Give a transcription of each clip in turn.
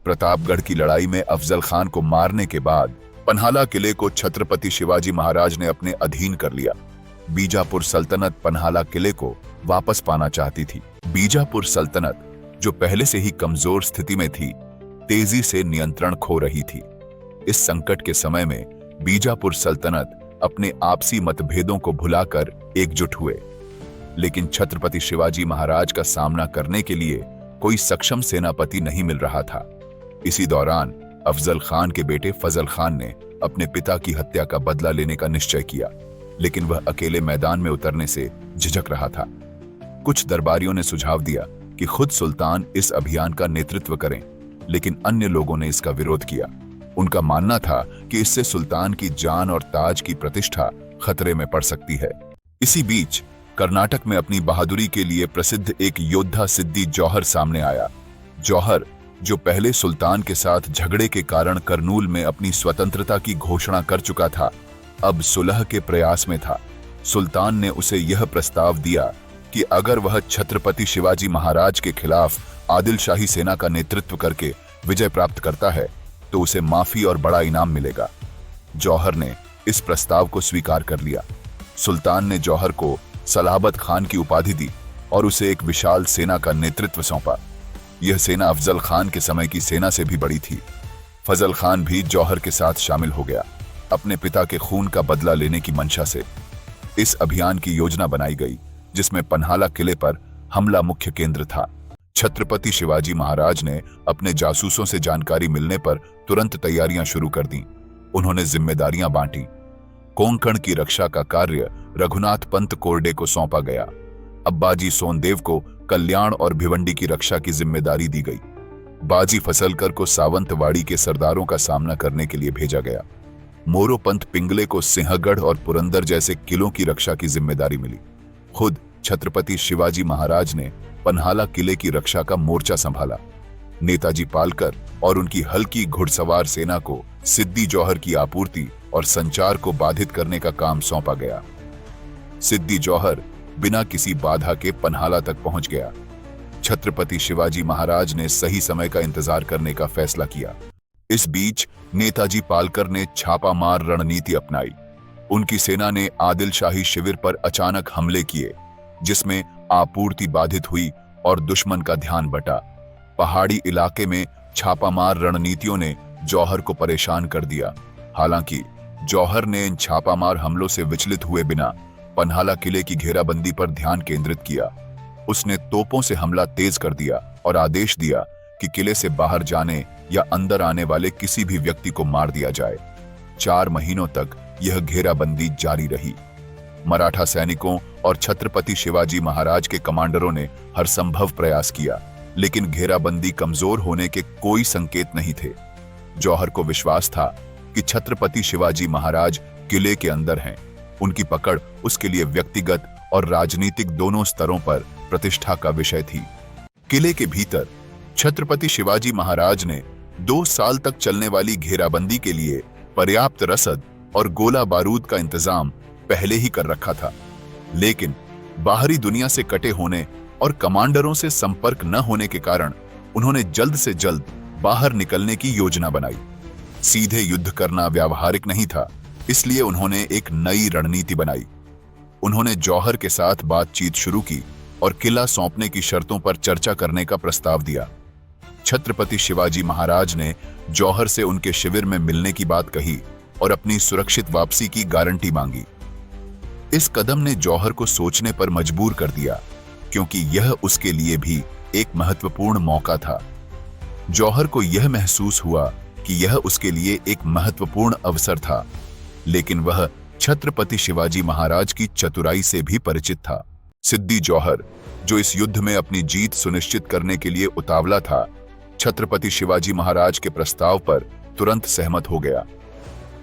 प्रतापगढ़ की लड़ाई में अफजल खान को मारने के बाद पन्हाला किले को छत्रपति शिवाजी महाराज ने अपने अधीन कर लिया। बीजापुर सल्तनत पन्हाला किले को वापस पाना चाहती थी। बीजापुर सल्तनत, जो पहले से ही कमजोर स्थिति में थी, तेजी से नियंत्रण खो रही थी। इस संकट के समय में बीजापुर सल्तनत अपने आपसी मतभेदों को भुलाकर एकजुट हुए, लेकिन छत्रपति शिवाजी महाराज का सामना करने के लिए कोई सक्षम सेनापति नहीं मिल रहा था। इसी दौरान अफजल खान के बेटे फजल खान ने अपने पिता की हत्या का बदला लेने का निश्चय किया, लेकिन वह अकेले मैदान में उतरने से झिझक रहा था। कुछ दरबारियों ने सुझाव दिया कि खुद सुल्तान इस अभियान का नेतृत्व करें, लेकिन अन्य लोगों ने इसका विरोध किया। उनका मानना था कि इससे सुल्तान की जान और ताज की प्रतिष्ठा खतरे में पड़ सकती है। इसी बीच कर्नाटक में अपनी बहादुरी के लिए प्रसिद्ध एक योद्धा सिद्दी जौहर सामने आया। जौहर, जो पहले सुल्तान के साथ झगड़े के कारण करनूल में अपनी स्वतंत्रता की घोषणा कर चुका था, अब सुलह के प्रयास में था। सुल्तान ने उसे यह प्रस्ताव दिया कि अगर वह छत्रपति शिवाजी महाराज के खिलाफ आदिल शाही सेना का नेतृत्व करके विजय प्राप्त करता है तो उसे माफी और बड़ा इनाम मिलेगा। जौहर ने इस प्रस्ताव को स्वीकार कर लिया। सुल्तान ने जौहर को सलाबत खान की उपाधि दी और उसे एक विशाल सेना का नेतृत्व सौंपा। यह सेना अफजल खान के समय की सेना से भी बड़ी थी। फजल खान भी जौहर के साथ शामिल हो गया, अपने पिता के खून का बदला लेने की मंशा से। इस अभियान की योजना बनाई गई, जिसमें पन्हाला किले पर हमला मुख्य केंद्र था। छत्रपति शिवाजी महाराज ने अपने जासूसों से जानकारी मिलने पर तुरंत तैयारियां शुरू कर दी। उन्होंने जिम्मेदारियां बांटी। कोंकण की रक्षा का कार्य रघुनाथ पंत कोरडे को सौंपा गया। अब्बाजी सोनदेव को कल्याण और भिवंडी की रक्षा की जिम्मेदारी दी गई। बाजी फसलकर को सावंतवाड़ी के सरदारों का सामना करने के लिए भेजा गया। मोरोपंत पिंगले को सिंहगढ़ और पुरंदर जैसे किलों की रक्षा की जिम्मेदारी मिली। खुद छत्रपति शिवाजी महाराज ने पन्हाला किले की रक्षा का मोर्चा संभाला। नेताजी पालकर और उनकी हल्की घुड़सवार सेना को सिद्दी जौहर की आपूर्ति और संचार को बाधित करने का काम सौंपा गया। सिद्दी जौहर बिना किसी बाधा के पन्हाला तक पहुंच गया। छत्रपति शिवाजी महाराज ने सही समय का इंतजार करने का फैसला किया। इस बीच नेताजी पालकर ने छापामार रणनीति अपनाई। उनकी सेना ने आदिल शाही शिविर पर अचानक हमले किए, जिसमें आपूर्ति बाधित हुई और दुश्मन का ध्यान बटा। पहाड़ी इलाके में छापामार रणनीतियों ने जौहर को परेशान कर दिया। हालांकि जौहर ने इन छापामार हमलों से विचलित हुए बिना पन्हाला किले की घेराबंदी पर ध्यान केंद्रित किया। उसने तोपों से हमला तेज कर दिया और आदेश दिया कि किले से बाहर जाने या अंदर आने वाले किसी भी व्यक्ति को मार दिया जाए। 4 महीनों तक यह घेराबंदी जारी रही। मराठा सैनिकों और छत्रपति शिवाजी महाराज के कमांडरों ने हर संभव प्रयास किया, लेकिन घेराबंदी कमजोर होने के कोई संकेत नहीं थे। जौहर को विश्वास था कि छत्रपति शिवाजी महाराज किले के अंदर हैं। उनकी पकड़ उसके लिए व्यक्तिगत और राजनीतिक दोनों स्तरों पर प्रतिष्ठा का विषय थी। किले के भीतर छत्रपति शिवाजी महाराज ने 2 साल तक चलने वाली घेराबंदी के लिए पर्याप्त रसद और गोला बारूद का इंतजाम पहले ही कर रखा था, लेकिन बाहरी दुनिया से कटे होने और कमांडरों से संपर्क न होने के कारण उन्होंने जल्द से जल्द बाहर निकलने की योजना बनाई। सीधे युद्ध करना व्यावहारिक नहीं था, इसलिए उन्होंने एक नई रणनीति बनाई। उन्होंने जौहर के साथ बातचीत शुरू की और किला सौंपने की शर्तों पर चर्चा करने का प्रस्ताव दिया। छत्रपति शिवाजी महाराज ने जौहर से उनके शिविर में मिलने की बात कही और अपनी सुरक्षित वापसी की गारंटी मांगी। इस कदम ने जौहर को सोचने पर मजबूर कर दिया, क्योंकि यह उसके लिए भी एक महत्वपूर्ण मौका था। जौहर को यह महसूस हुआ कि यह उसके लिए एक महत्वपूर्ण अवसर था, लेकिन वह छत्रपति शिवाजी महाराज की चतुराई से भी परिचित था। सिद्दी जौहर, जो इस युद्ध में अपनी जीत सुनिश्चित करने के लिए उतावला था, छत्रपति शिवाजी महाराज के प्रस्ताव पर तुरंत सहमत हो गया।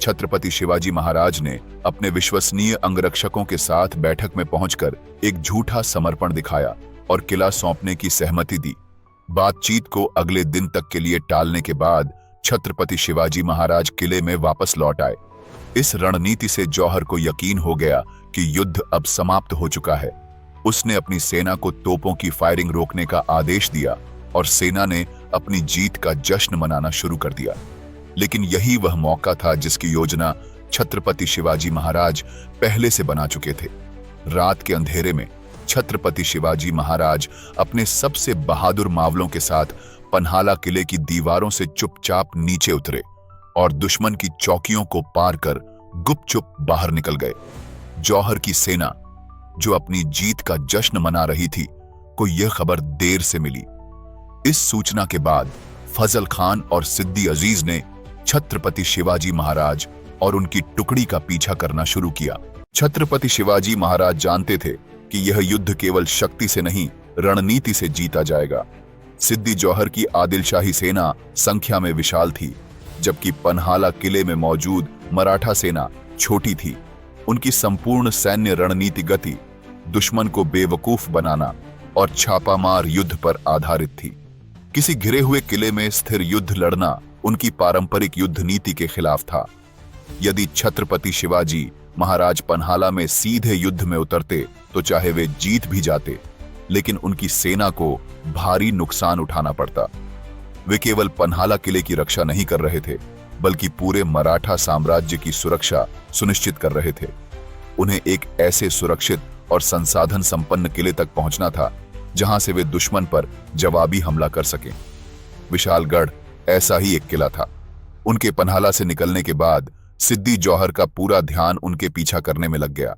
छत्रपति शिवाजी महाराज ने अपने विश्वसनीय अंगरक्षकों के साथ बैठक में पहुंचकर एक झूठा समर्पण दिखाया और किला सौंपने की सहमति दी। बातचीत को अगले दिन तक के लिए टालने के बाद छत्रपति शिवाजी महाराज किले में वापस लौट आए। इस रणनीति से जौहर को यकीन हो गया कि युद्ध अब समाप्त हो चुका है। उसने अपनी सेना को तोपों की फायरिंग रोकने का आदेश दिया और सेना ने अपनी जीत का जश्न मनाना शुरू कर दिया। लेकिन यही वह मौका था जिसकी योजना छत्रपति शिवाजी महाराज पहले से बना चुके थे। रात के अंधेरे में छत्रपति शिवाजी महाराज अपने सबसे बहादुर मावलों के साथ पन्हाला किले की दीवारों से चुपचाप नीचे उतरे और दुश्मन की चौकियों को पार कर गुपचुप बाहर निकल गए। जौहर की सेना, जो अपनी जीत का जश्न मना रही थी, को यह खबर देर से मिली। इस सूचना के बाद फजल खान और सिद्दी अजीज ने छत्रपति शिवाजी महाराज और उनकी टुकड़ी का पीछा करना शुरू किया। छत्रपति शिवाजी महाराज जानते थे कि यह युद्ध केवल शक्ति से नहीं, रणनीति से जीता जाएगा। सिद्दी जौहर की आदिलशाही सेना संख्या में विशाल थी, जबकि पन्हाला किले में मौजूद मराठा सेना छोटी थी। उनकी संपूर्ण सैन्य रणनीति गति दुश्मन को बेवकूफ बनाना और छापामार युद्ध पर आधारित थी। किसी घिरे हुए किले में स्थिर युद्ध लड़ना उनकी पारंपरिक युद्ध नीति के खिलाफ था। यदि छत्रपति शिवाजी महाराज पन्हाला में सीधे युद्ध में उतरते तो चाहे वे जीत भी जाते, लेकिन उनकी सेना को भारी नुकसान उठाना पड़ता। वे केवल पन्हाला किले की रक्षा नहीं कर रहे थे, बल्कि पूरे मराठा साम्राज्य की सुरक्षा सुनिश्चित कर रहे थे। उन्हें एक ऐसे सुरक्षित और संसाधन संपन्न किले तक पहुंचना था जहां से वे दुश्मन पर जवाबी हमला कर सकें। विशालगढ़ ऐसा ही एक किला था। उनके पन्हाला से निकलने के बाद सिद्दी जौहर का पूरा ध्यान उनके पीछा करने में लग गया।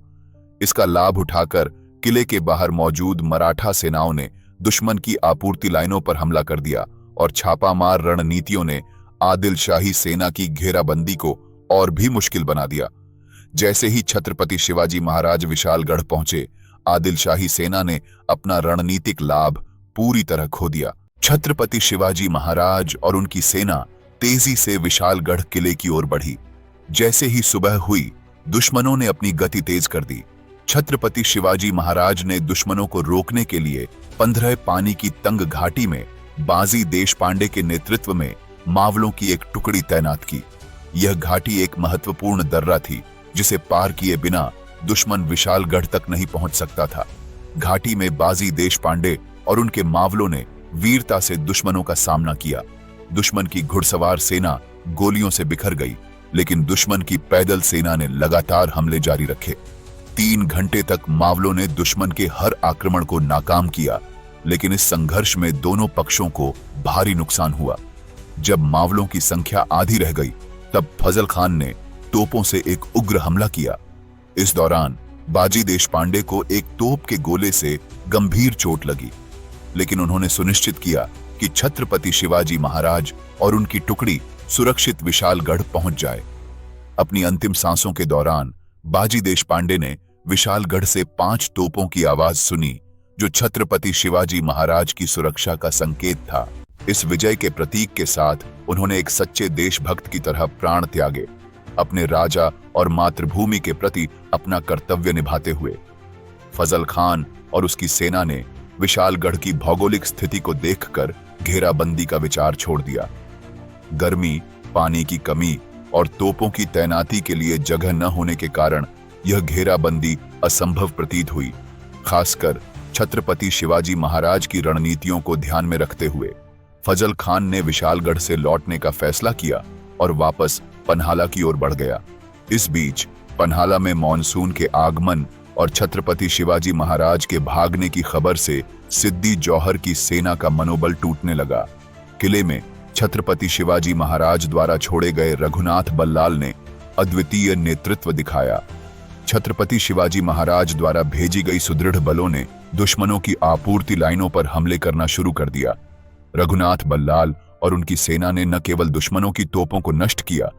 इसका लाभ उठाकर किले के बाहर मौजूद मराठा सेनाओं ने दुश्मन की आपूर्ति लाइनों पर हमला कर दिया और छापामार रणनीतियों ने आदिलशाही सेना की घेराबंदी को और भी मुश्किल बना दिया। जैसे ही छत्रपति शिवाजी महाराज विशालगढ़ पहुंचे, आदिलशाही सेना ने अपना रणनीतिक लाभ पूरी तरह खो दिया। छत्रपति शिवाजी महाराज और उनकी सेना तेजी से विशालगढ़ किले की ओर बढ़ी। जैसे ही सुबह हुई, दुश्मनों ने अपनी गति तेज कर दी। छत्रपति शिवाजी महाराज ने दुश्मनों को रोकने के लिए 15 पानी की तंग घाटी में बाजी देशपांडे के नेतृत्व में मावलों की एक टुकड़ी तैनात की। यह घाटी एक महत्वपूर्ण दर्रा थी जिसे पार किए बिना दुश्मन विशालगढ़ तक नहीं पहुंच सकता था। घाटी में बाजी देशपांडे और उनके मावलों ने वीरता से दुश्मनों का सामना किया। दुश्मन की घुड़सवार सेना गोलियों से बिखर गई, लेकिन दुश्मन की पैदल सेना ने लगातार हमले जारी रखे। 3 घंटे तक मावलों ने दुश्मन के हर आक्रमण को नाकाम किया, लेकिन इस संघर्ष में दोनों पक्षों को भारी नुकसान हुआ। जब मावलों की संख्या आधी रह गई, तब फजल खान ने तोपों से एक उग्र हमला किया। इस दौरान बाजी देशपांडे को एक तोप के गोले से गंभीर चोट लगी, लेकिन उन्होंने सुनिश्चित किया कि छत्रपति शिवाजी महाराज और उनकी टुकड़ी सुरक्षित विशालगढ़ पहुंच जाए। अपनी अंतिम सांसों के दौरान बाजी देशपांडे ने विशालगढ़ से 5 तोपों की आवाज सुनी, जो छत्रपति शिवाजी महाराज की सुरक्षा का संकेत था। इस विजय के प्रतीक के साथ उन्होंने एक सच्चे देशभक्त की तरह प्राण त्यागे, अपने राजा और मातृभूमि के प्रति अपना कर्तव्य निभाते हुए। फजल खान और उसकी सेना ने विशालगढ़ की भौगोलिक स्थिति को देखकर घेराबंदी का विचार छोड़ दिया। गर्मी, पानी की कमी और तोपों की तैनाती के लिए जगह न होने के कारण यह घेराबंदी असंभव प्रतीत हुई। खासकर छत्रपति शिवाजी महाराज की रणनीतियों को ध्यान में रखते हुए फजल खान ने विशालगढ़ से लौटने का फैसला किया और वापस पन्हाला की ओर बढ़ गया। इस बीच पन्हाला में मॉनसून के आगमन और छत्रपति शिवाजी महाराज के भागने की खबर से सिद्दी जौहर की सेना का मनोबल टूटने लगा। किले में छत्रपति शिवाजी महाराज द्वारा छोड़े गए रघुनाथ बल्लाल ने अद्वितीय नेतृत्व दिखाया। छत्रपति शिवाजी महाराज द्वारा भेजी गई सुदृढ़ बलों ने दुश्मनों की आपूर्ति लाइनों पर हमले करना शुरू कर दिया। रघुनाथ बल्लाल और उनकी सेना ने न केवल दुश्मनों की तोपों को नष्ट किया,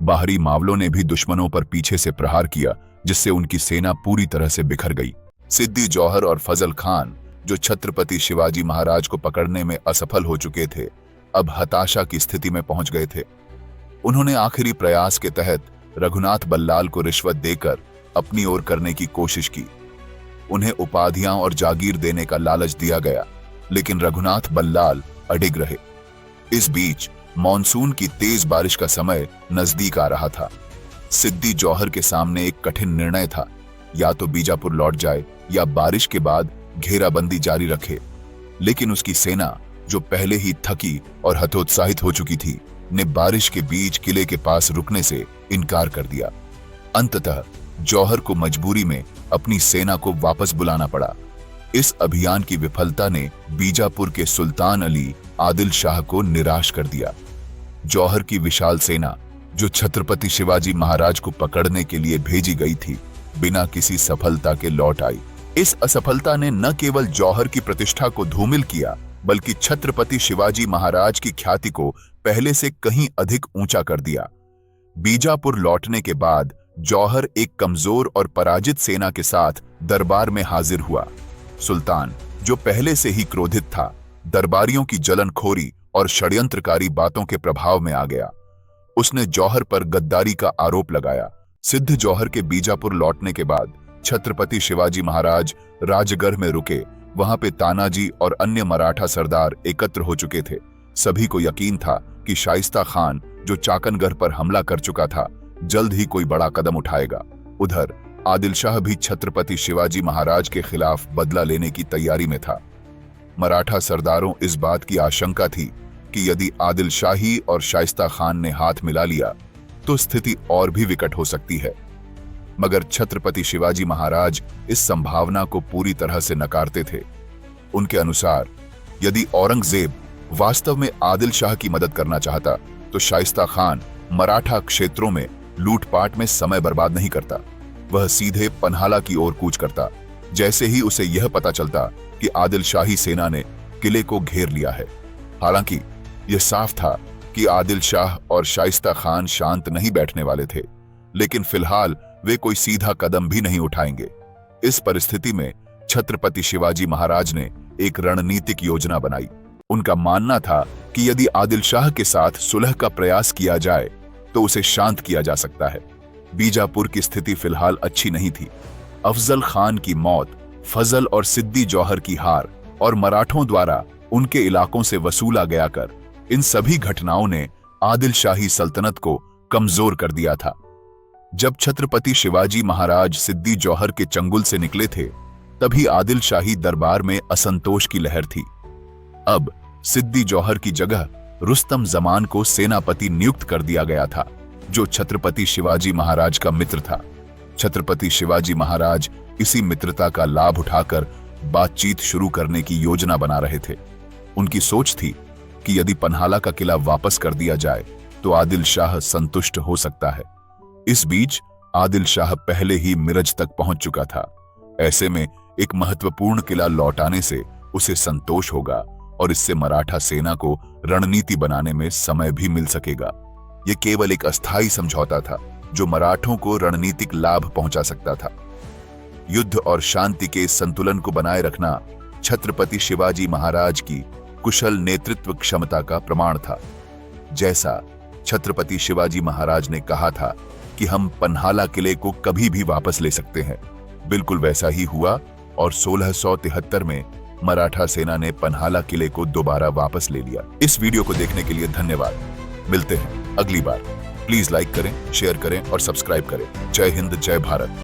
बाहरी मावलों ने भी दुश्मनों पर पीछे से प्रहार किया, जिससे उनकी सेना पूरी तरह से बिखर गई। सिद्दी जौहर और फजल खान, जो छत्रपति शिवाजी महाराज को पकड़ने में असफल हो चुके थे, अब हताशा की स्थिति में पहुंच गए थे। उन्होंने आखिरी प्रयास के तहत रघुनाथ बल्लाल को रिश्वत देकर अपनी ओर करने की कोशिश की। उन्हें उपाधियां और जागीर देने का लालच दिया गया, लेकिन रघुनाथ बल्लाल अडिग रहे। इस बीच मॉनसून की तेज बारिश का समय नजदीक आ रहा था। सिद्दी जौहर के सामने एक कठिन निर्णय था, या तो बीजापुर लौट जाए या बारिश के बाद घेराबंदी जारी रखे। लेकिन उसकी सेना जो पहले ही थकी और हतोत्साहित हो चुकी थी, ने बारिश के बीच किले के पास रुकने से इनकार कर दिया। अंततः जौहर को मजबूरी में अपनी सेना को वापस बुलाना पड़ा। इस अभियान की विफलता ने बीजापुर के सुल्तान अली आदिल शाह को निराश कर दिया। जौहर की विशाल सेना, जो छत्रपति शिवाजी महाराज को पकड़ने के लिए भेजी गई थी, बिना किसी सफलता के लौट आई। इस असफलता ने न केवल जौहर की प्रतिष्ठा को धूमिल किया, बल्कि छत्रपति शिवाजी महाराज की ख्याति को पहले से कहीं अधिक ऊंचा कर दिया। बीजापुर लौटने के बाद जौहर एक कमजोर और पराजित सेना के साथ दरबार में हाजिर हुआ। सुल्तान, जो पहले से ही क्रोधित था, दरबारियों की जलनखोरी और षड्यंत्रकारी बातों के प्रभाव में आ गया। उसने जौहर पर गद्दारी का आरोप लगाया। सिद्ध जौहर के बीजापुर लौटने के बाद छत्रपति शिवाजी महाराज राजगढ़ में रुके। वहां पे तानाजी और अन्य मराठा सरदार एकत्र हो चुके थे। सभी को यकीन था कि शाइस्ता खान, जो चाकनगढ़ पर हमला कर चुका था, जल्द ही कोई बड़ा कदम उठाएगा। उधर आदिल शाह भी छत्रपति शिवाजी महाराज के खिलाफ बदला लेने की तैयारी में था। मराठा सरदारों इस बात की आशंका थी कि यदि आदिल शाही और शाइस्ता खान ने हाथ मिला लिया तो स्थिति और भी विकट हो सकती है। मगर छत्रपति शिवाजी महाराज इस संभावना को पूरी तरह से नकारते थे। उनके अनुसार यदि औरंगजेब वास्तव में आदिल शाह की मदद करना चाहता तो शाइस्ता खान मराठा क्षेत्रों में लूटपाट में समय बर्बाद नहीं करता। वह सीधे पन्हाला की ओर कूच करता जैसे ही उसे यह पता चलता कि आदिल शाही सेना ने किले को घेर लिया है। हालांकि यह साफ था कि आदिल शाह और शाइस्ता खान शांत नहीं बैठने वाले थे, लेकिन फिलहाल वे कोई सीधा कदम भी नहीं उठाएंगे। इस परिस्थिति में छत्रपति शिवाजी महाराज ने एक रणनीतिक योजना बनाई। उनका मानना था कि यदि आदिल शाह के साथ सुलह का प्रयास किया जाए तो उसे शांत किया जा सकता है। बीजापुर की स्थिति फिलहाल अच्छी नहीं थी। अफजल खान की मौत, फजल और सिद्दी जौहर की हार और मराठों द्वारा उनके इलाकों से वसूला गया कर, इन सभी घटनाओं ने आदिल शाही सल्तनत को कमजोर कर दिया था। जब छत्रपति शिवाजी महाराज सिद्दी जौहर के चंगुल से निकले थे, तभी आदिल शाही दरबार में असंतोष की लहर थी। अब सिद्दी जौहर की जगह रुस्तम जमान को सेनापति नियुक्त कर दिया गया था, जो छत्रपति शिवाजी महाराज का मित्र था। छत्रपति शिवाजी महाराज इसी मित्रता का लाभ उठाकर बातचीत शुरू करने की योजना बना रहे थे। उनकी सोच थी कि यदि पन्हाला का किला वापस कर दिया जाए तो आदिल शाह संतुष्ट हो सकता है। इस बीच आदिल शाह पहले ही मिरज तक पहुंच चुका था। ऐसे में एक महत्वपूर्ण किला लौटाने से उसे संतोष होगा और इससे मराठा सेना को रणनीति बनाने में समय भी मिल सकेगा। यह केवल एक अस्थायी समझौता था जो मराठों को रणनीतिक लाभ पहुंचा सकता था। युद्ध और शांति के संतुलन को बनाए रखना छत्रपति शिवाजी महाराज की कुशल नेतृत्व क्षमता का प्रमाण था। जैसा छत्रपति शिवाजी महाराज ने कहा था कि हम पन्हाला किले को कभी भी वापस ले सकते हैं, बिल्कुल वैसा ही हुआ और 1673 में मराठा सेना ने पन्हाला किले को दोबारा वापस ले लिया। इस वीडियो को देखने के लिए धन्यवाद। मिलते हैं अगली बार। प्लीज लाइक करें, शेयर करें और सब्सक्राइब करें। जय हिंद, जय भारत।